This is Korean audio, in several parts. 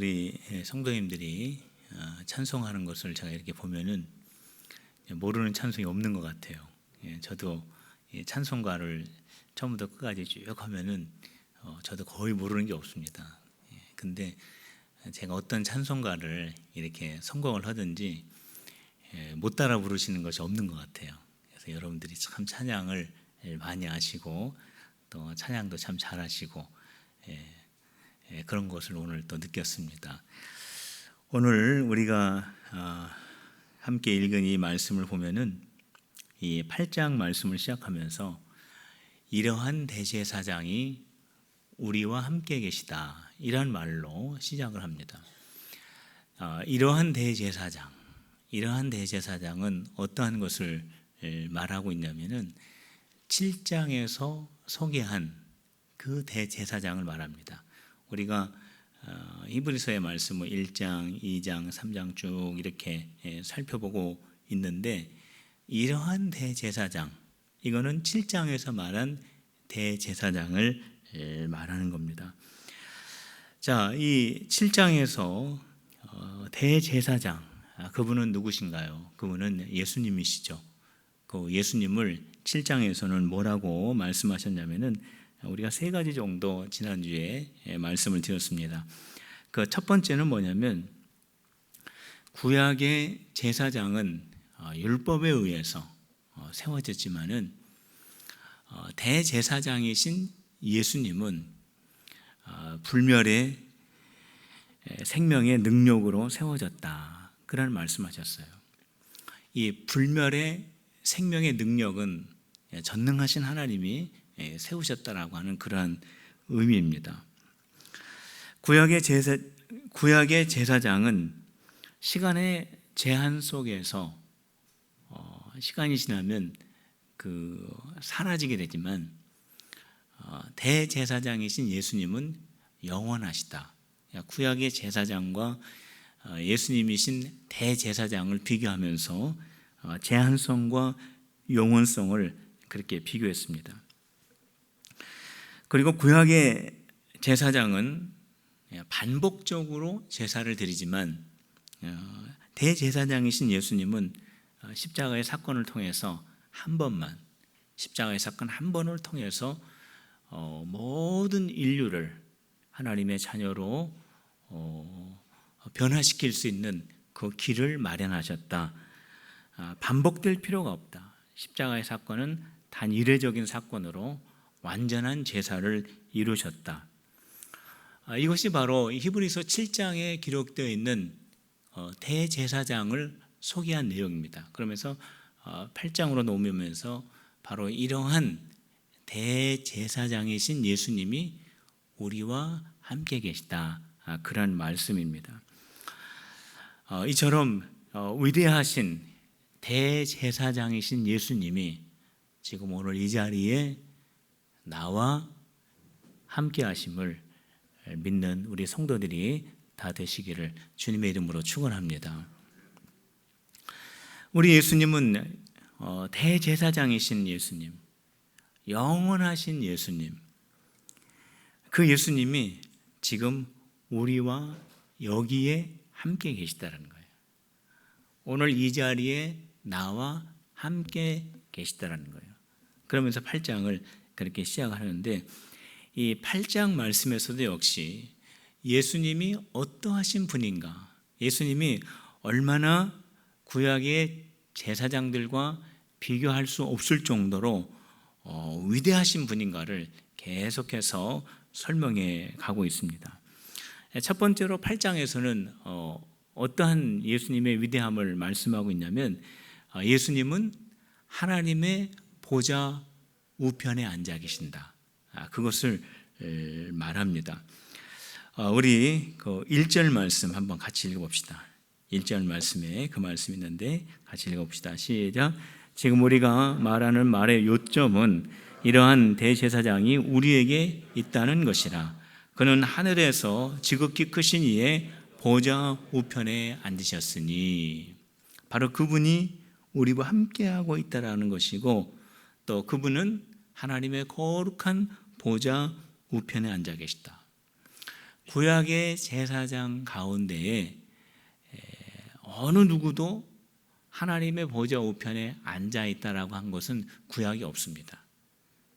우리 성도님들이 찬송하는 것을 제가 이렇게 보면은 모르는 찬송이 없는 것 같아요. 저도 찬송가를 처음부터 끝까지 쭉 하면은 저도 거의 모르는 게 없습니다. 근데 제가 어떤 찬송가를 이렇게 성공을 하든지 못 따라 부르시는 것이 없는 것 같아요. 그래서 여러분들이 참 찬양을 많이 아시고 또 찬양도 참 잘하시고 그런 것을 오늘 또 느꼈습니다. 오늘 우리가 함께 읽은 이 말씀을 보면은 이 8장 말씀을 시작하면서 이러한 대제사장이 우리와 함께 계시다 이런 말로 시작을 합니다. 이러한 대제사장은 어떠한 것을 말하고 있냐면은 7장에서 소개한 그 대제사장을 말합니다. 우리가 히브리서의 말씀을 1장, 2장, 3장 쭉 이렇게 살펴보고 있는데 이러한 대제사장, 이거는 7장에서 말한 대제사장을 말하는 겁니다. 자, 이 7장에서 대제사장, 그분은 누구신가요? 그분은 예수님이시죠. 그 예수님을 7장에서는 뭐라고 말씀하셨냐면은 우리가 세 가지 정도 지난주에 말씀을 드렸습니다. 그 첫 번째는 뭐냐면 구약의 제사장은 율법에 의해서 세워졌지만은 대제사장이신 예수님은 불멸의 생명의 능력으로 세워졌다. 그런 말씀하셨어요. 이 불멸의 생명의 능력은 전능하신 하나님이 세우셨다라고 하는 그러한 의미입니다. 구약의 제사장은 시간의 제한 속에서 시간이 지나면 사라지게 되지만 대제사장이신 예수님은 영원하시다. 구약의 제사장과 예수님이신 대제사장을 비교하면서 제한성과 영원성을 그렇게 비교했습니다. 그리고 구약의 제사장은 반복적으로 제사를 드리지만 대제사장이신 예수님은 십자가의 사건을 통해서 십자가의 사건 한 번을 통해서 모든 인류를 하나님의 자녀로 변화시킬 수 있는 그 길을 마련하셨다. 반복될 필요가 없다. 십자가의 사건은 단 이례적인 사건으로 완전한 제사를 이루셨다. 이것이 바로 히브리서 7장에 기록되어 있는 대제사장을 소개한 내용입니다. 그러면서 8장으로 넘으면서 바로 이러한 대제사장이신 예수님이 우리와 함께 계시다. 그런 말씀입니다. 이처럼 위대하신 대제사장이신 예수님이 지금 오늘 이 자리에 나와 함께 하심을 믿는 우리 성도들이 다 되시기를 주님의 이름으로 축원합니다. 우리 예수님은 대제사장이신 예수님, 영원하신 예수님, 그 예수님이 지금 우리와 여기에 함께 계시다는 거예요. 오늘 이 자리에 나와 함께 계시다는 거예요. 그러면서 8장을 그렇게 시작하는데 이 8장 말씀에서도 역시 예수님이 어떠하신 분인가, 예수님이 얼마나 구약의 제사장들과 비교할 수 없을 정도로 위대하신 분인가를 계속해서 설명해 가고 있습니다. 첫 번째로 8장에서는 어떠한 예수님의 위대함을 말씀하고 있냐면 예수님은 하나님의 보좌 우편에 앉아 계신다. 그것을 말합니다. 우리 그 1절 말씀 한번 같이 읽어봅시다. 1절 말씀에 그 말씀이 있는데 같이 읽어봅시다. 시작. 지금 우리가 말하는 말의 요점은 이러한 대제사장이 우리에게 있다는 것이라. 그는 하늘에서 지극히 크신 이의 보좌 우편에 앉으셨으니, 바로 그분이 우리와 함께하고 있다라는 것이고, 또 그분은 하나님의 거룩한 보좌 우편에 앉아 계시다. 구약의 제사장 가운데에 어느 누구도 하나님의 보좌 우편에 앉아 있다라고 한 것은 구약이 없습니다.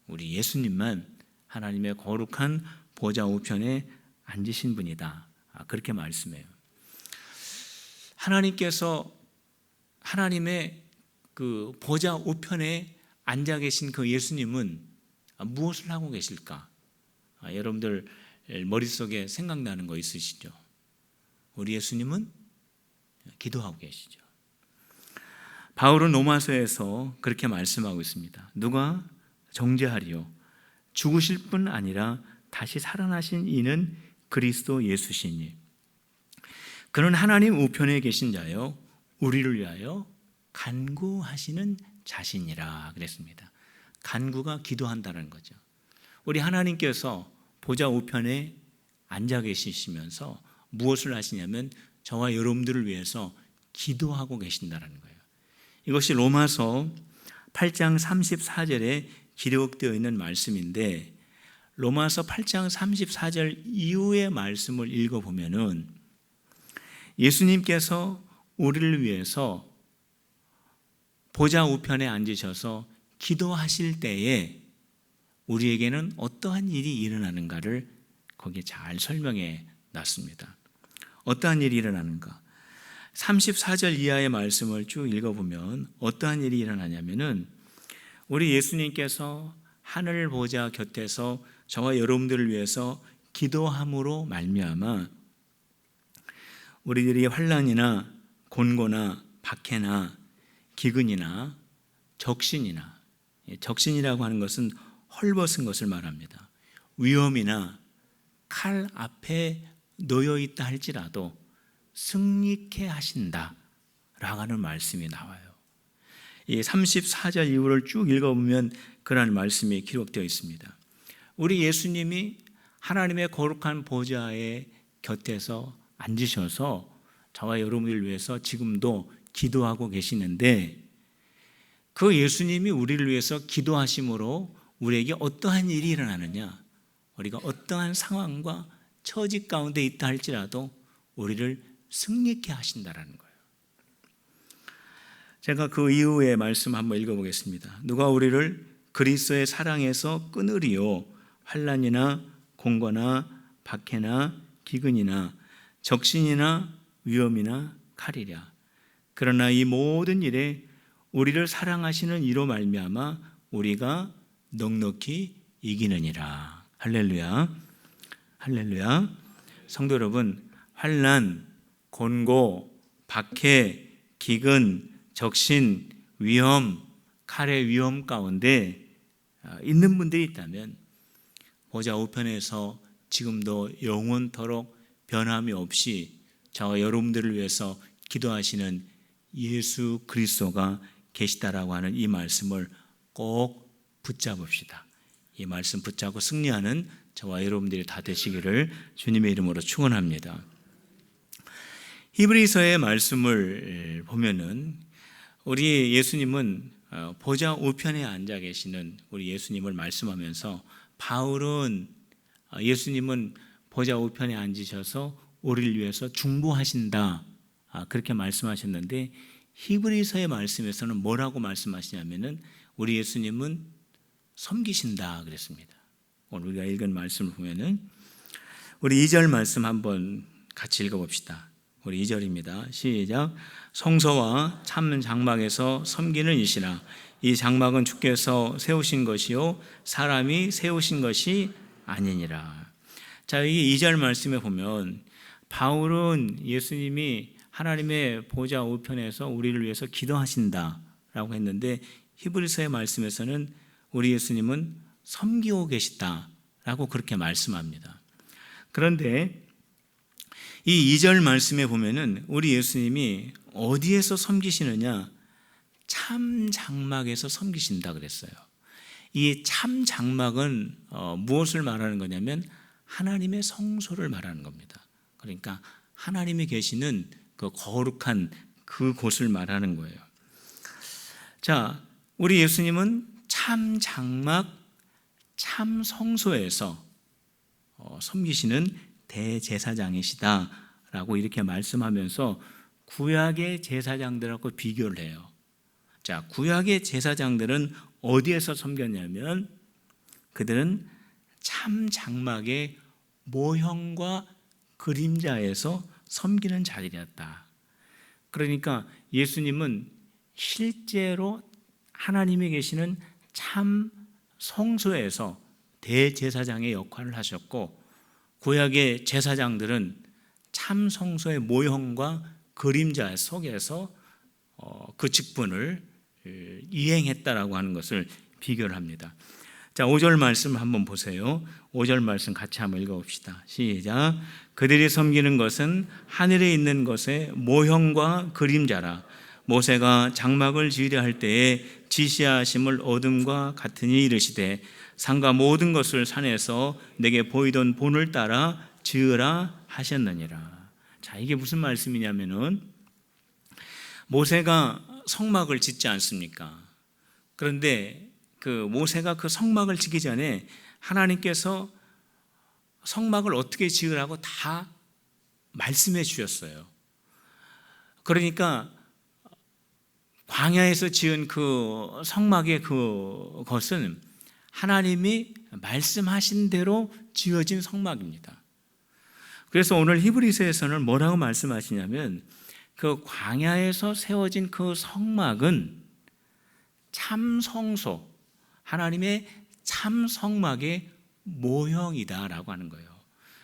우리 예수님만 하나님의 거룩한 보좌 우편에 앉으신 분이다. 그렇게 말씀해요. 하나님께서 하나님의 그 보좌 우편에 앉아 계신 그 예수님은 무엇을 하고 계실까? 여러분들 머릿속에 생각나는 거 있으시죠? 우리 예수님은 기도하고 계시죠. 바울은 로마서에서 그렇게 말씀하고 있습니다. 누가 정죄하리요? 죽으실 뿐 아니라 다시 살아나신 이는 그리스도 예수시니 그는 하나님 우편에 계신 자요 우리를 위하여 간구하시는 자신이라 그랬습니다. 간구가 기도한다는 거죠. 우리 하나님께서 보좌 우편에 앉아 계시면서 무엇을 하시냐면 저와 여러분들을 위해서 기도하고 계신다는 거예요. 이것이 로마서 8장 34절에 기록되어 있는 말씀인데 로마서 8장 34절 이후의 말씀을 읽어보면은 예수님께서 우리를 위해서 보좌 우편에 앉으셔서 기도하실 때에 우리에게는 어떠한 일이 일어나는가를 거기에 잘 설명해 놨습니다. 어떠한 일이 일어나는가? 34절 이하의 말씀을 쭉 읽어보면 어떠한 일이 일어나냐면은 우리 예수님께서 하늘 보좌 곁에서 저와 여러분들을 위해서 기도함으로 말미암아 우리들이 환난이나 곤고나 박해나 기근이나 적신이나 적신이라고 하는 것은 헐벗은 것을 말합니다. 위험이나 칼 앞에 놓여 있다 할지라도 승리케 하신다라고 하는 말씀이 나와요. 이 34절 이후를 쭉 읽어보면 그런 말씀이 기록되어 있습니다. 우리 예수님이 하나님의 거룩한 보좌의 곁에서 앉으셔서 저와 여러분을 위해서 지금도 기도하고 계시는데 그 예수님이 우리를 위해서 기도하심으로 우리에게 어떠한 일이 일어나느냐, 우리가 어떠한 상황과 처지 가운데 있다 할지라도 우리를 승리케 하신다라는 거예요. 제가 그 이후의 말씀 한번 읽어보겠습니다. 누가 우리를 그리스도의 사랑에서 끊으리요? 환난이나 곤고나 박해나 기근이나 적신이나 위험이나 칼이랴. 그러나 이 모든 일에 우리를 사랑하시는 이로 말미암아 우리가 넉넉히 이기느니라. 할렐루야. 할렐루야. 성도 여러분, 환난, 곤고, 박해, 기근, 적신, 위험, 칼의 위험 가운데 있는 분들이 있다면 보좌 우편에서 지금도 영원토록 변함이 없이 저와 여러분들을 위해서 기도하시는 예수 그리스도가 계시다라고 하는 이 말씀을 꼭 붙잡읍시다. 이 말씀 붙잡고 승리하는 저와 여러분들이 다 되시기를 주님의 이름으로 축원합니다. 히브리서의 말씀을 보면은 우리 예수님은 보좌 우편에 앉아 계시는 우리 예수님을 말씀하면서 바울은 예수님은 보좌 우편에 앉으셔서 우리를 위해서 중보하신다 그렇게 말씀하셨는데 히브리서의 말씀에서는 뭐라고 말씀하시냐면은 우리 예수님은 섬기신다 그랬습니다. 오늘 우리가 읽은 말씀을 보면은 우리 2절 말씀 한번 같이 읽어봅시다. 우리 2절입니다. 시작. 성소와 참 장막에서 섬기는 이시라. 이 장막은 주께서 세우신 것이요 사람이 세우신 것이 아니니라. 자, 이 2절 말씀에 보면 바울은 예수님이 하나님의 보좌 우편에서 우리를 위해서 기도하신다라고 했는데 히브리서의 말씀에서는 우리 예수님은 섬기고 계시다라고 그렇게 말씀합니다. 그런데 이 2절 말씀에 보면은 우리 예수님이 어디에서 섬기시느냐? 참 장막에서 섬기신다 그랬어요. 이 참 장막은 무엇을 말하는 거냐면 하나님의 성소를 말하는 겁니다. 그러니까 하나님이 계시는 그 거룩한 그곳을 말하는 거예요. 자, 우리 예수님은 참 장막, 참 성소에서 섬기시는 대제사장이시다라고 이렇게 말씀하면서 구약의 제사장들하고 비교를 해요. 자, 구약의 제사장들은 어디에서 섬겼냐면 그들은 참 장막의 모형과 그림자에서 섬기는 자들이었다. 그러니까 예수님은 실제로 하나님이 계시는 참 성소에서 대제사장의 역할을 하셨고, 구약의 제사장들은 참 성소의 모형과 그림자 속에서 그 직분을 이행했다라고 하는 것을 비교를 합니다. 자, 5절 말씀 한번 보세요. 5절 말씀 같이 한번 읽어봅시다. 시작. 그들이 섬기는 것은 하늘에 있는 것의 모형과 그림자라. 모세가 장막을 지으려 할 때에 지시하심을 어둠과 같으니 이르시되 산과 모든 것을 산에서 내게 보이던 본을 따라 지으라 하셨느니라. 자, 이게 무슨 말씀이냐면은 모세가 성막을 짓지 않습니까? 그런데 그 모세가 그 성막을 짓기 전에 하나님께서 성막을 어떻게 지으라고 다 말씀해 주셨어요. 그러니까 광야에서 지은 그 성막의 그것은 하나님이 말씀하신 대로 지어진 성막입니다. 그래서 오늘 히브리서에서는 뭐라고 말씀하시냐면 그 광야에서 세워진 그 성막은 참 성소, 하나님의 참 성막의 모형이다라고 하는 거예요.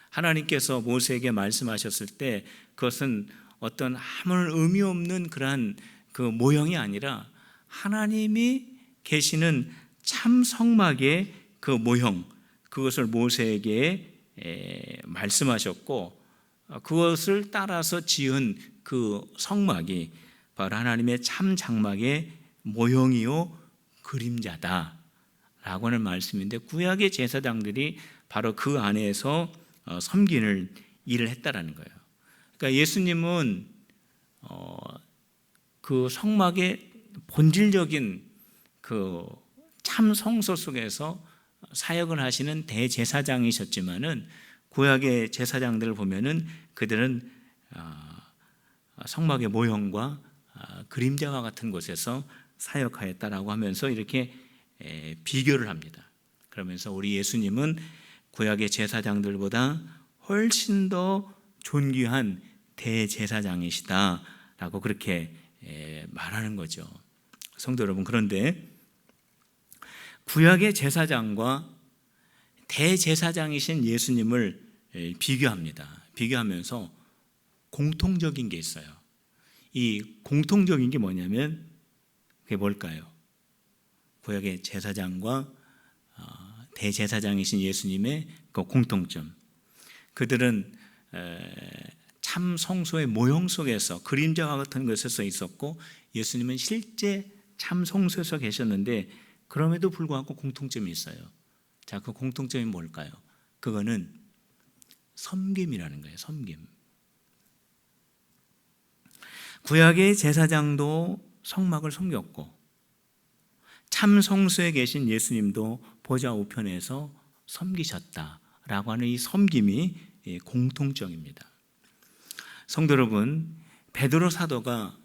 하나님께서 모세에게 말씀하셨을 때 그것은 어떤 아무 의미 없는 그러한 그 모형이 아니라 하나님이 계시는 참 성막의 그 모형, 그것을 모세에게 말씀하셨고, 그것을 따라서 지은 그 성막이 바로 하나님의 참 장막의 모형이요 그림자다 라고 하는 말씀인데, 구약의 제사장들이 바로 그 안에서 섬기는 일을 했다라는 거예요. 그러니까 예수님은 그 성막의 본질적인 그 참 성소 속에서 사역을 하시는 대제사장이셨지만은 구약의 제사장들을 보면은 그들은 성막의 모형과 그림자와 같은 곳에서 사역하였다라고 하면서 이렇게 비교를 합니다. 그러면서 우리 예수님은 구약의 제사장들보다 훨씬 더 존귀한 대제사장이시다라고 그렇게 말하는 거죠. 성도 여러분, 그런데 구약의 제사장과 대제사장이신 예수님을 비교합니다. 비교하면서 공통적인 게 있어요. 이 공통적인 게 뭐냐면 그게 뭘까요? 구약의 제사장과 대제사장이신 예수님의 그 공통점, 그들은 참 성소의 모형 속에서 그림자와 같은 것에서 있었고, 예수님은 실제 참 성소에서 계셨는데 그럼에도 불구하고 공통점이 있어요. 자, 그 공통점이 뭘까요? 그거는 섬김이라는 거예요. 섬김. 구약의 제사장도 성막을 섬겼고 참 성소에 계신 예수님도 보좌 우편에서 섬기셨다라고 하는 이 섬김이 공통점입니다. 성도 여러분, 베드로 사도가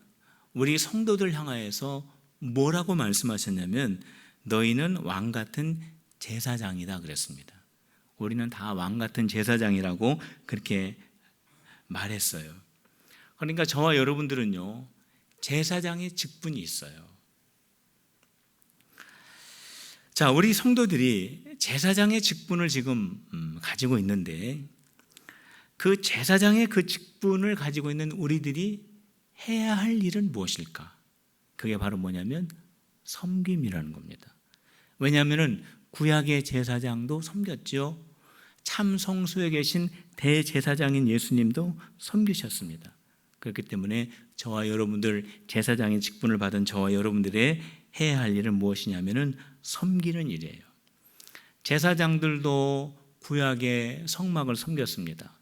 우리 성도들 향하여서 뭐라고 말씀하셨냐면 너희는 왕 같은 제사장이다 그랬습니다. 우리는 다 왕 같은 제사장이라고 그렇게 말했어요. 그러니까 저와 여러분들은요, 제사장의 직분이 있어요. 자, 우리 성도들이 제사장의 직분을 지금 가지고 있는데 그 제사장의 그 직분을 가지고 있는 우리들이 해야 할 일은 무엇일까? 그게 바로 뭐냐면 섬김이라는 겁니다. 왜냐하면 구약의 제사장도 섬겼죠. 참 성소에 계신 대제사장인 예수님도 섬기셨습니다. 그렇기 때문에 저와 여러분들, 제사장의 직분을 받은 저와 여러분들의 해야 할 일은 무엇이냐면 섬기는 일이에요. 제사장들도 구약의 성막을 섬겼습니다.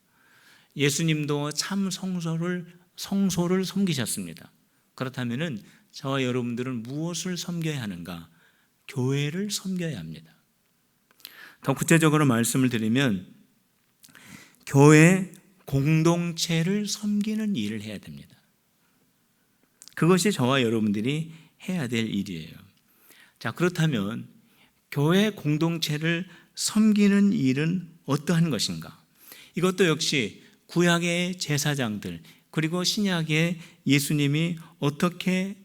예수님도 참 성소를 섬기셨습니다. 그렇다면 저와 여러분들은 무엇을 섬겨야 하는가? 교회를 섬겨야 합니다. 더 구체적으로 말씀을 드리면 교회 공동체를 섬기는 일을 해야 됩니다. 그것이 저와 여러분들이 해야 될 일이에요. 자, 그렇다면 교회 공동체를 섬기는 일은 어떠한 것인가? 이것도 역시 구약의 제사장들 그리고 신약의 예수님이 어떻게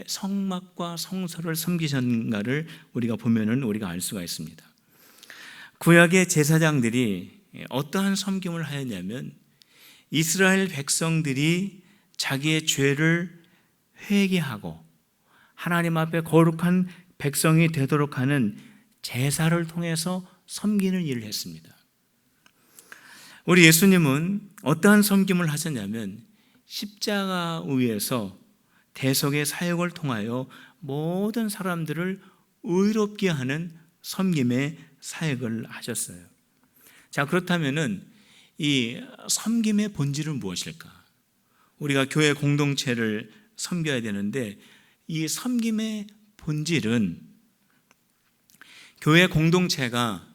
성막과 성소를 섬기셨는가를 우리가 보면은 우리가 알 수가 있습니다. 구약의 제사장들이 어떠한 섬김을 하였냐면 이스라엘 백성들이 자기의 죄를 회개하고 하나님 앞에 거룩한 백성이 되도록 하는 제사를 통해서 섬기는 일을 했습니다. 우리 예수님은 어떠한 섬김을 하셨냐면 십자가 위에서 대속의 사역을 통하여 모든 사람들을 의롭게 하는 섬김의 사역을 하셨어요. 자, 그렇다면은 이 섬김의 본질은 무엇일까? 우리가 교회 공동체를 섬겨야 되는데 이 섬김의 본질은 교회 공동체가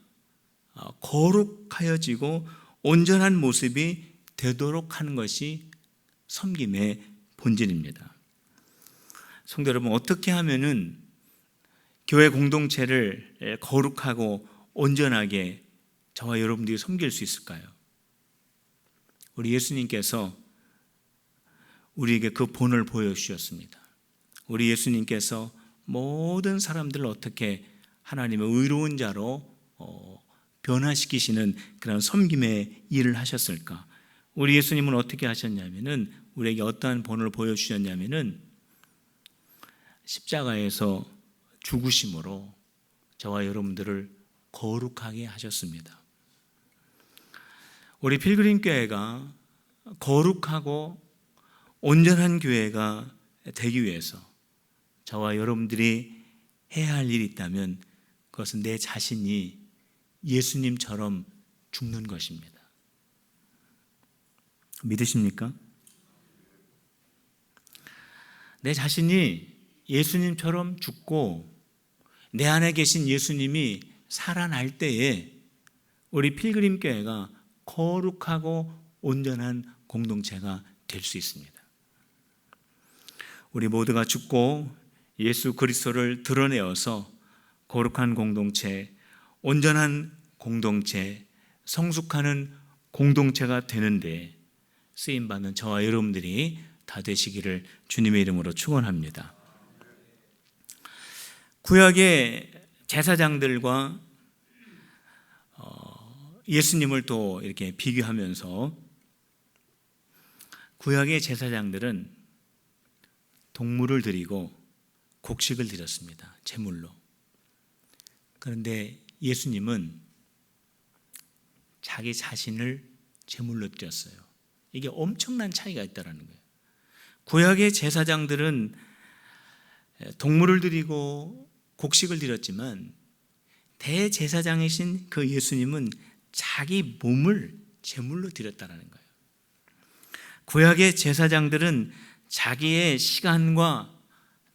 거룩하여지고 온전한 모습이 되도록 하는 것이 섬김의 본질입니다. 성도 여러분, 어떻게 하면은 교회 공동체를 거룩하고 온전하게 저와 여러분들이 섬길 수 있을까요? 우리 예수님께서 우리에게 그 본을 보여주셨습니다. 우리 예수님께서 모든 사람들을 어떻게 하나님의 의로운 자로 변화시키시는 그런 섬김의 일을 하셨을까? 우리 예수님은 어떻게 하셨냐면은 우리에게 어떠한 본을 보여주셨냐면은 십자가에서 죽으심으로 저와 여러분들을 거룩하게 하셨습니다. 우리 필그림 교회가 거룩하고 온전한 교회가 되기 위해서 저와 여러분들이 해야 할 일이 있다면 그것은 내 자신이 예수님처럼 죽는 것입니다. 믿으십니까? 내 자신이 예수님처럼 죽고 내 안에 계신 예수님이 살아날 때에 우리 필그림 교회가 거룩하고 온전한 공동체가 될 수 있습니다. 우리 모두가 죽고 예수 그리스도를 드러내어서 거룩한 공동체, 온전한 공동체, 성숙하는 공동체가 되는데 쓰임받는 저와 여러분들이 다 되시기를 주님의 이름으로 축원합니다. 구약의 제사장들과 예수님을 또 이렇게 비교하면서 구약의 제사장들은 동물을 드리고 곡식을 드렸습니다. 제물로. 그런데 예수님은 자기 자신을 제물로 드렸어요. 이게 엄청난 차이가 있다는 거예요. 구약의 제사장들은 동물을 드리고 곡식을 드렸지만 대제사장이신 그 예수님은 자기 몸을 제물로 드렸다는 거예요. 구약의 제사장들은 자기의 시간과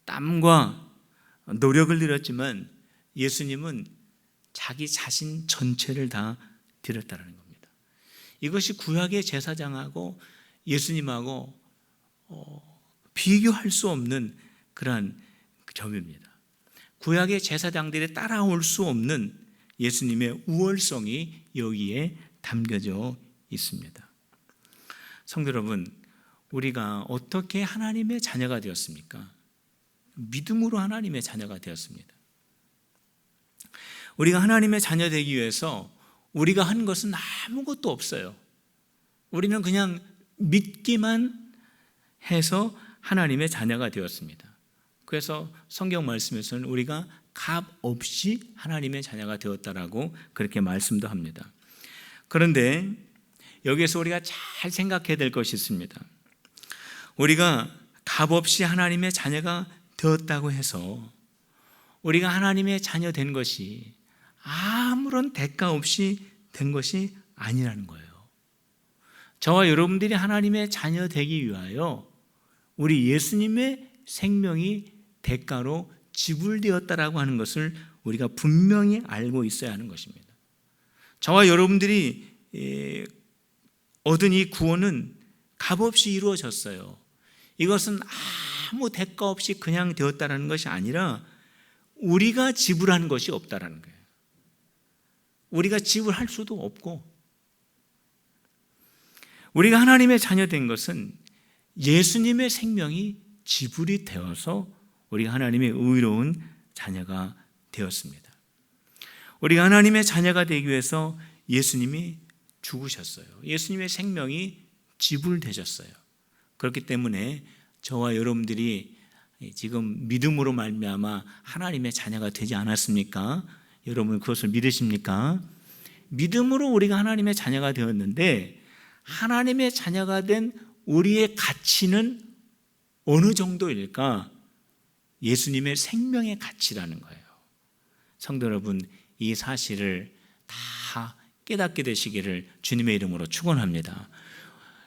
땀과 노력을 드렸지만 예수님은 자기 자신 전체를 다 드렸다는 겁니다. 이것이 구약의 제사장하고 예수님하고 비교할 수 없는 그러한 점입니다. 구약의 제사장들이 따라올 수 없는 예수님의 우월성이 여기에 담겨져 있습니다. 성도 여러분, 우리가 어떻게 하나님의 자녀가 되었습니까? 믿음으로 하나님의 자녀가 되었습니다. 우리가 하나님의 자녀 되기 위해서 우리가 한 것은 아무것도 없어요. 우리는 그냥 믿기만 해서 하나님의 자녀가 되었습니다. 그래서 성경 말씀에서는 우리가 값 없이 하나님의 자녀가 되었다라고 그렇게 말씀도 합니다. 그런데 여기에서 우리가 잘 생각해야 될 것이 있습니다. 우리가 값 없이 하나님의 자녀가 되었다고 해서 우리가 하나님의 자녀 된 것이 아무런 대가 없이 된 것이 아니라는 거예요. 저와 여러분들이 하나님의 자녀 되기 위하여 우리 예수님의 생명이 대가로 지불되었다라고 하는 것을 우리가 분명히 알고 있어야 하는 것입니다. 저와 여러분들이 얻은 이 구원은 값없이 이루어졌어요. 이것은 아무 대가 없이 그냥 되었다는 것이 아니라 우리가 지불한 것이 없다라는 거예요. 우리가 지불할 수도 없고, 우리가 하나님의 자녀된 것은 예수님의 생명이 지불이 되어서 우리가 하나님의 의로운 자녀가 되었습니다. 우리가 하나님의 자녀가 되기 위해서 예수님이 죽으셨어요. 예수님의 생명이 지불되셨어요. 그렇기 때문에 저와 여러분들이 지금 믿음으로 말미암아 하나님의 자녀가 되지 않았습니까? 여러분 그것을 믿으십니까? 믿음으로 우리가 하나님의 자녀가 되었는데, 하나님의 자녀가 된 우리의 가치는 어느 정도일까? 예수님의 생명의 가치라는 거예요. 성도 여러분, 이 사실을 다 깨닫게 되시기를 주님의 이름으로 축원합니다.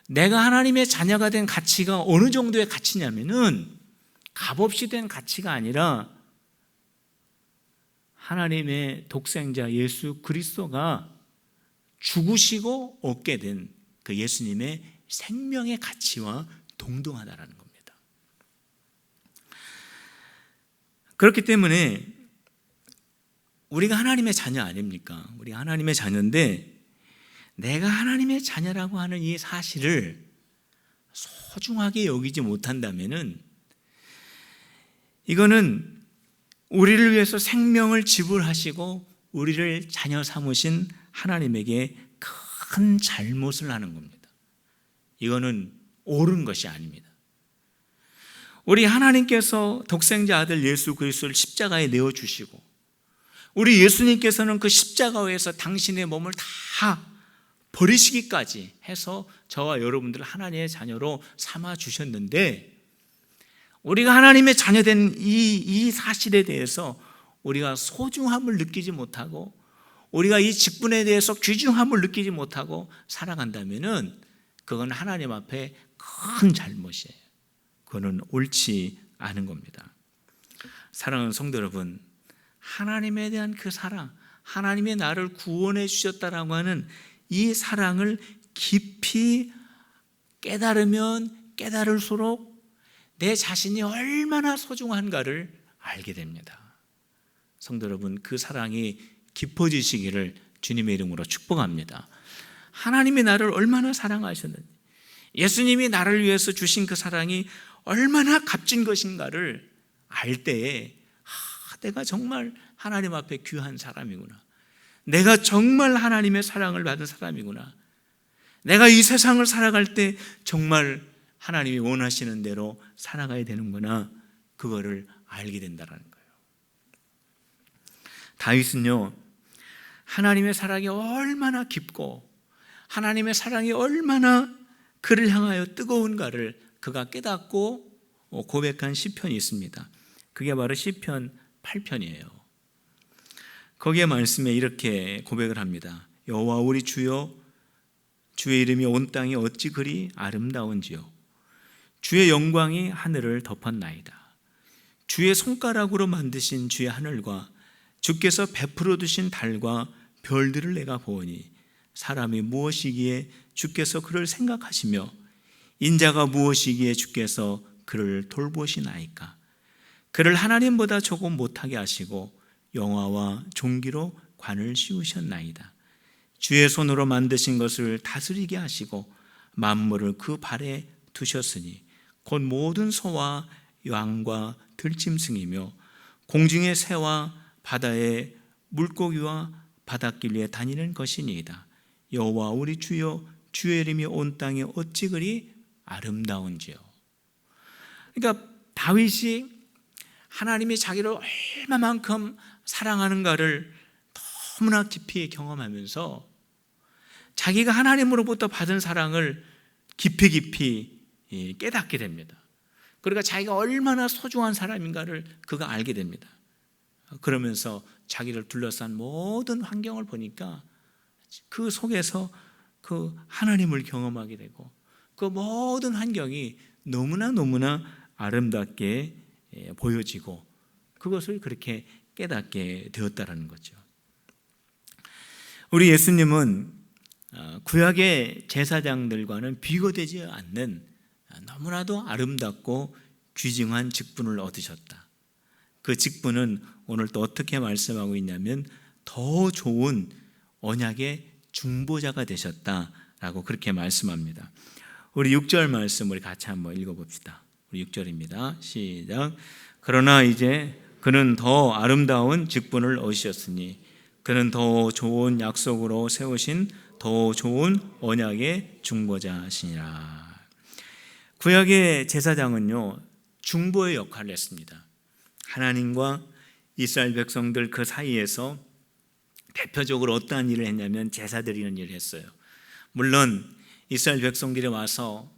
내가 하나님의 자녀가 된 가치가 어느 정도의 가치냐면은 값없이 된 가치가 아니라 하나님의 독생자 예수 그리스도가 죽으시고 얻게 된 그 예수님의 생명의 가치와 동등하다라는 겁니다. 그렇기 때문에 우리가 하나님의 자녀 아닙니까? 우리가 하나님의 자녀인데, 내가 하나님의 자녀라고 하는 이 사실을 소중하게 여기지 못한다면은 이거는 우리를 위해서 생명을 지불하시고 우리를 자녀 삼으신 하나님에게 큰 잘못을 하는 겁니다. 이거는 옳은 것이 아닙니다. 우리 하나님께서 독생자 아들 예수 그리스도를 십자가에 내어주시고, 우리 예수님께서는 그 십자가에서 당신의 몸을 다 버리시기까지 해서 저와 여러분들을 하나님의 자녀로 삼아주셨는데, 우리가 하나님의 자녀된 이 사실에 대해서 우리가 소중함을 느끼지 못하고, 우리가 이 직분에 대해서 귀중함을 느끼지 못하고 살아간다면은 그건 하나님 앞에 큰 잘못이에요. 그거는 옳지 않은 겁니다. 사랑하는 성도 여러분, 하나님에 대한 그 사랑, 하나님의 나를 구원해 주셨다라고 하는 이 사랑을 깊이 깨달으면 깨달을수록 내 자신이 얼마나 소중한가를 알게 됩니다. 성도 여러분, 그 사랑이 깊어지시기를 주님의 이름으로 축복합니다. 하나님이 나를 얼마나 사랑하셨는지, 예수님이 나를 위해서 주신 그 사랑이 얼마나 값진 것인가를 알 때에 내가 정말 하나님 앞에 귀한 사람이구나, 내가 정말 하나님의 사랑을 받은 사람이구나, 내가 이 세상을 살아갈 때 정말 하나님이 원하시는 대로 살아가야 되는구나, 그거를 알게 된다는 거예요. 다윗은요, 하나님의 사랑이 얼마나 깊고 하나님의 사랑이 얼마나 그를 향하여 뜨거운가를 그가 깨닫고 고백한 시편이 있습니다. 그게 바로 시편 8편이에요. 거기에 말씀에 이렇게 고백을 합니다. 여호와 우리 주여, 주의 이름이 온 땅에 어찌 그리 아름다운지요. 주의 영광이 하늘을 덮었나이다. 주의 손가락으로 만드신 주의 하늘과 주께서 베풀어 두신 달과 별들을 내가 보니 사람이 무엇이기에 주께서 그를 생각하시며 인자가 무엇이기에 주께서 그를 돌보시나이까. 그를 하나님보다 조금 못하게 하시고 영화와 종기로 관을 씌우셨나이다. 주의 손으로 만드신 것을 다스리게 하시고 만물을 그 발에 두셨으니 곧 모든 소와 양과 들짐승이며 공중의 새와 바다의 물고기와 바닷길 위에 다니는 것이니이다. 여호와 우리 주여, 주의 이름이 온 땅에 어찌 그리 아름다운지요. 그러니까 다윗이 하나님이 자기를 얼마만큼 사랑하는가를 너무나 깊이 경험하면서 자기가 하나님으로부터 받은 사랑을 깊이 깨닫게 됩니다. 그러니까 자기가 얼마나 소중한 사람인가를 그가 알게 됩니다. 그러면서 자기를 둘러싼 모든 환경을 보니까 그 속에서 그 하나님을 경험하게 되고 그 모든 환경이 너무나 아름답게 보여지고 그것을 그렇게 깨닫게 되었다는 거죠. 우리 예수님은 구약의 제사장들과는 비교되지 않는 너무나도 아름답고 귀중한 직분을 얻으셨다. 그 직분은 오늘 또 어떻게 말씀하고 있냐면 더 좋은 언약의 중보자가 되셨다라고 그렇게 말씀합니다. 우리 6절 말씀 우리 같이 한번 읽어봅시다. 우리 6절입니다. 시작. 그러나 이제 그는 더 아름다운 직분을 얻으셨으니 그는 더 좋은 약속으로 세우신 더 좋은 언약의 중보자시니라. 구약의 제사장은요, 중보의 역할을 했습니다. 하나님과 이스라엘 백성들 그 사이에서 대표적으로 어떠한 일을 했냐면 제사 드리는 일을 했어요. 물론 이스라엘 백성들이 와서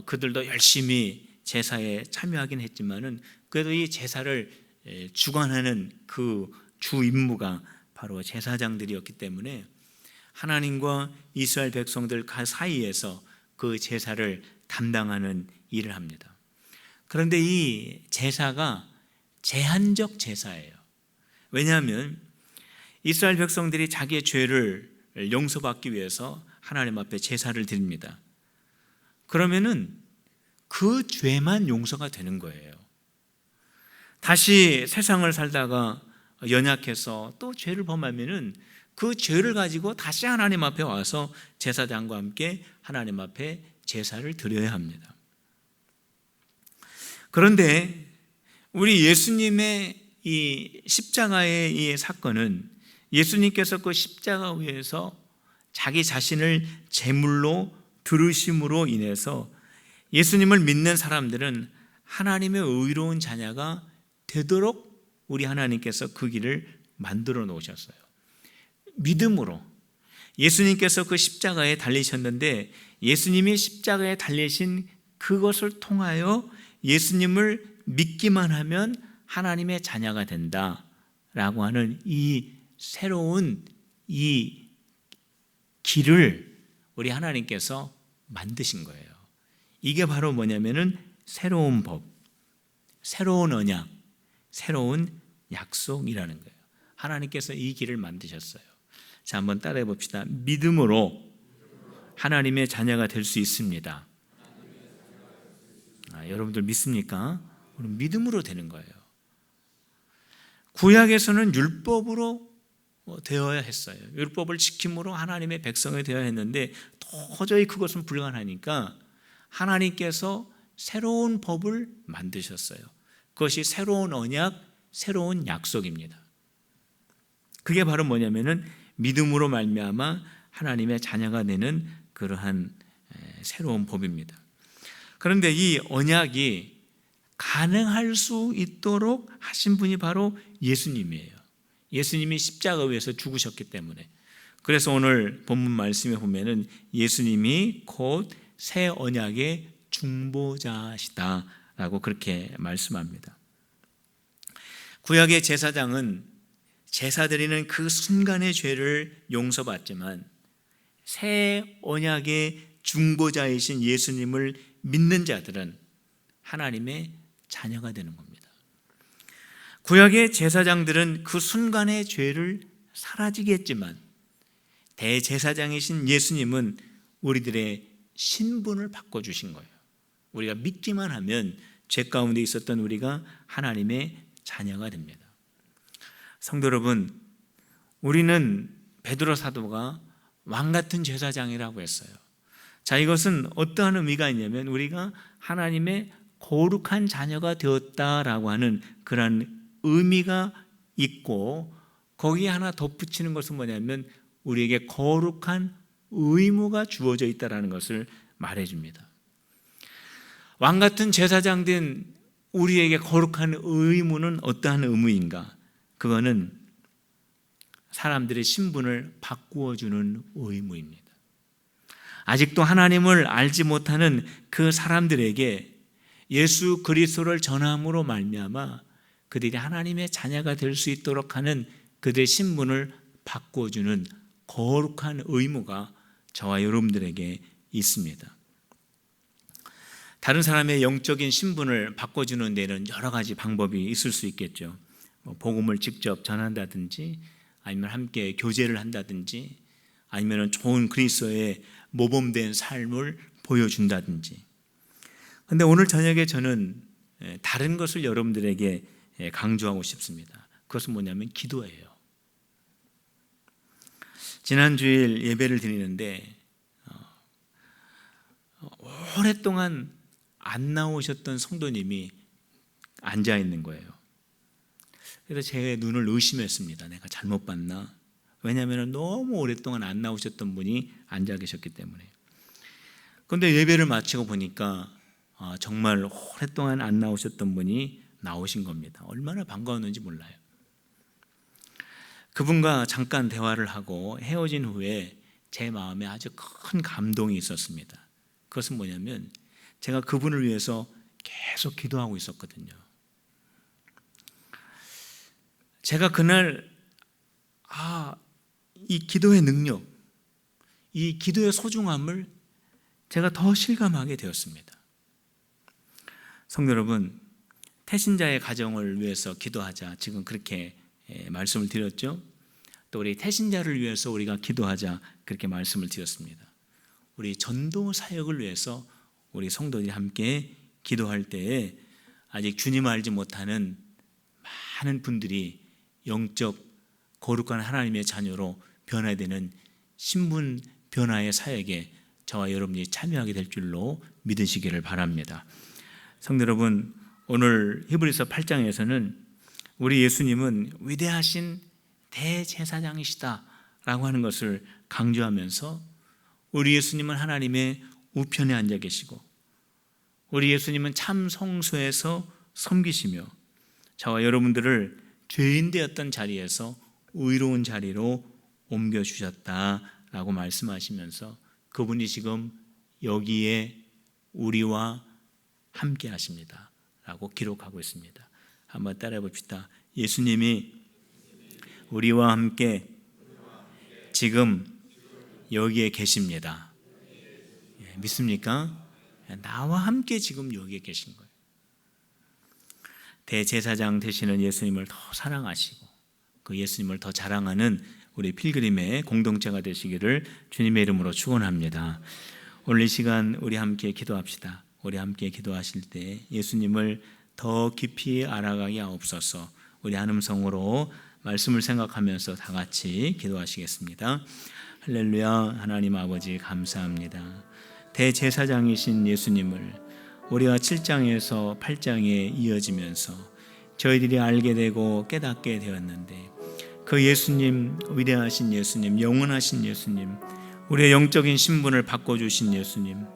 그들도 열심히 제사에 참여하긴 했지만은 그래도 이 제사를 주관하는 그 주 임무가 바로 제사장들이었기 때문에 하나님과 이스라엘 백성들 그 사이에서 그 제사를 담당하는 일을 합니다. 그런데 이 제사가 제한적 제사예요. 왜냐하면 이스라엘 백성들이 자기의 죄를 용서받기 위해서 하나님 앞에 제사를 드립니다. 그러면은 그 죄만 용서가 되는 거예요. 다시 세상을 살다가 연약해서 또 죄를 범하면은 그 죄를 가지고 다시 하나님 앞에 와서 제사장과 함께 하나님 앞에 제사를 드려야 합니다. 그런데 우리 예수님의 이 십자가의 이 사건은 예수님께서 그 십자가 위에서 자기 자신을 제물로 들으심으로 인해서 예수님을 믿는 사람들은 하나님의 의로운 자녀가 되도록 우리 하나님께서 그 길을 만들어 놓으셨어요. 믿음으로 예수님께서 그 십자가에 달리셨는데 예수님이 십자가에 달리신 그것을 통하여 예수님을 믿기만 하면 하나님의 자녀가 된다라고 하는 이 새로운 이 길을 우리 하나님께서 만드신 거예요. 이게 바로 뭐냐면은 새로운 법, 새로운 언약, 새로운 약속이라는 거예요. 하나님께서 이 길을 만드셨어요. 자, 한번 따라해 봅시다. 믿음으로 하나님의 자녀가 될 수 있습니다. 여러분들 믿습니까? 믿음으로 되는 거예요. 구약에서는 율법으로 되어야 했어요. 율법을 지킴으로 하나님의 백성이 되어야 했는데 도저히 그것은 불가능하니까 하나님께서 새로운 법을 만드셨어요. 그것이 새로운 언약, 새로운 약속입니다. 그게 바로 뭐냐면은 믿음으로 말미암아 하나님의 자녀가 되는 그러한 새로운 법입니다. 그런데 이 언약이 가능할 수 있도록 하신 분이 바로 예수님이에요. 예수님이 십자가 위에서 죽으셨기 때문에. 그래서 오늘 본문 말씀에 보면은 예수님이 곧 새 언약의 중보자시다라고 그렇게 말씀합니다. 구약의 제사장은 제사 드리는 그 순간의 죄를 용서받지만 새 언약의 중보자이신 예수님을 믿는 자들은 하나님의 자녀가 되는 겁니다. 구약의 제사장들은 그 순간의 죄를 사라지게 했지만 대제사장이신 예수님은 우리들의 신분을 바꿔주신 거예요. 우리가 믿기만 하면 죄 가운데 있었던 우리가 하나님의 자녀가 됩니다. 성도 여러분, 우리는 베드로 사도가 왕 같은 제사장이라고 했어요. 자, 이것은 어떠한 의미가 있냐면 우리가 하나님의 거룩한 자녀가 되었다라고 하는 그런 의미가 있고 거기에 하나 덧붙이는 것은 뭐냐면 우리에게 거룩한 의무가 주어져 있다는 것을 말해줍니다. 왕 같은 제사장 된 우리에게 거룩한 의무는 어떠한 의무인가? 그거는 사람들의 신분을 바꾸어주는 의무입니다. 아직도 하나님을 알지 못하는 그 사람들에게 예수 그리스도를 전함으로 말미암아 그들이 하나님의 자녀가 될 수 있도록 하는 그들의 신분을 바꿔주는 거룩한 의무가 저와 여러분들에게 있습니다. 다른 사람의 영적인 신분을 바꿔주는 데는 여러 가지 방법이 있을 수 있겠죠. 복음을 직접 전한다든지 아니면 함께 교제를 한다든지 아니면 좋은 그리스도의 모범된 삶을 보여준다든지. 그런데 오늘 저녁에 저는 다른 것을 여러분들에게 강조하고 싶습니다. 그것은 뭐냐면 기도예요. 지난 주일 예배를 드리는데 오랫동안 안 나오셨던 성도님이 앉아 있는 거예요. 그래서 제 눈을 의심했습니다. 내가 잘못 봤나? 왜냐하면 너무 오랫동안 안 나오셨던 분이 앉아 계셨기 때문에. 그런데 예배를 마치고 보니까 정말 오랫동안 안 나오셨던 분이 나오신 겁니다. 얼마나 반가웠는지 몰라요. 그분과 잠깐 대화를 하고 헤어진 후에 제 마음에 아주 큰 감동이 있었습니다. 그것은 뭐냐면 제가 그분을 위해서 계속 기도하고 있었거든요. 제가 그날 이 기도의 능력, 이 기도의 소중함을 제가 더 실감하게 되었습니다. 성도 여러분, 태신자의 가정을 위해서 기도하자. 지금 그렇게 말씀을 드렸죠. 또 우리 태신자를 위해서 우리가 기도하자. 그렇게 말씀을 드렸습니다. 우리 전도 사역을 위해서 우리 성도들이 함께 기도할 때에 아직 주님을 알지 못하는 많은 분들이 영적 거룩한 하나님의 자녀로 변화되는 신분 변화의 사역에 저와 여러분이 참여하게 될 줄로 믿으시기를 바랍니다. 성도 여러분, 오늘 히브리서 8장에서는 우리 예수님은 위대하신 대제사장이시다 라고 하는 것을 강조하면서 우리 예수님은 하나님의 우편에 앉아 계시고 우리 예수님은 참 성소에서 섬기시며 저와 여러분들을 죄인 되었던 자리에서 의로운 자리로 옮겨주셨다라고 말씀하시면서 그분이 지금 여기에 우리와 함께 하십니다 라고 기록하고 있습니다. 한번 따라해 봅시다. 예수님이 우리와 함께 지금 여기에 계십니다. 믿습니까? 나와 함께 지금 여기에 계신 거예요. 대제사장 되시는 예수님을 더 사랑하시고 그 예수님을 더 자랑하는 우리 필그림의 공동체가 되시기를 주님의 이름으로 축원합니다. 오늘 이 시간 우리 함께 기도합시다. 우리 함께 기도하실 때 예수님을 더 깊이 알아가게 하옵소서. 우리 한 음성으로 말씀을 생각하면서 다 같이 기도하시겠습니다. 할렐루야. 하나님 아버지 감사합니다. 대제사장이신 예수님을 우리가 7장에서 8장에 이어지면서 저희들이 알게 되고 깨닫게 되었는데 그 예수님, 위대하신 예수님, 영원하신 예수님, 우리의 영적인 신분을 바꿔주신 예수님,